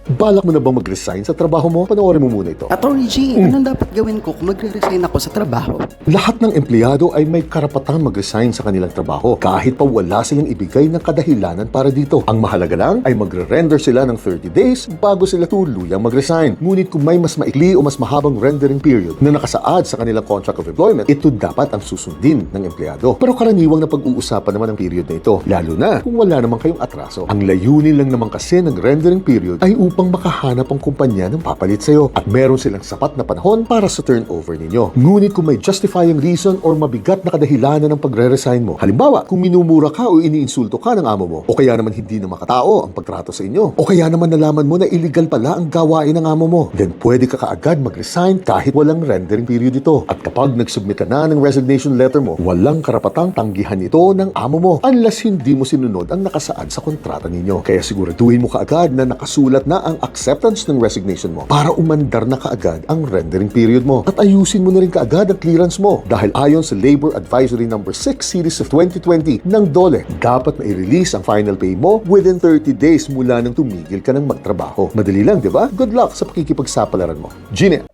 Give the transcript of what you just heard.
Balak mo na bang mag-resign sa trabaho mo? Panoorin mo muna ito. Attorney G, anong dapat gawin ko kung magre-resign ako sa trabaho? Lahat ng empleyado ay may karapatang mag-resign sa kanilang trabaho kahit pa wala silang ibigay ng kadahilanan para dito. Ang mahalaga lang ay magre-render sila ng 30 days bago sila tuluyang mag-resign. Ngunit kung may mas maikli o mas mahabang rendering period na nakasaad sa kanilang contract of employment, ito dapat ang susundin ng empleyado. Pero karaniwang na pag-uusapan naman ang period na ito, lalo na kung wala naman kayong atraso. Ang layunin lang naman kasi ng rendering period ay upang makahanap ang kumpanya ng papalit sa'yo at meron silang sapat na panahon para sa turnover ninyo. Ngunit kung may justifying reason or mabigat na kadahilanan ng pagre-resign mo, halimbawa, kung minumura ka o iniinsulto ka ng amo mo, o kaya naman hindi na makatao ang pagtrato sa inyo, o kaya naman nalaman mo na illegal pala ang gawain ng amo mo, then pwede ka kaagad mag-resign kahit walang rendering period ito. At kapag nag-submit ka na ng resignation letter mo, walang karapatang tanggihan ito ng amo mo unless hindi mo sinunod ang nakasaad sa kontrata ninyo. Kaya siguraduhin mo kaagad na nakasulat na ang acceptance ng resignation mo para umandar na kaagad ang rendering period mo. At ayusin mo na rin kaagad ang clearance mo dahil ayon sa Labor Advisory No. 6 Series of 2020 ng DOLE, dapat mai-release ang final pay mo within 30 days mula nang tumigil ka ng magtrabaho. Madali lang, di ba? Good luck sa pakikipagsapalaran mo. Gina!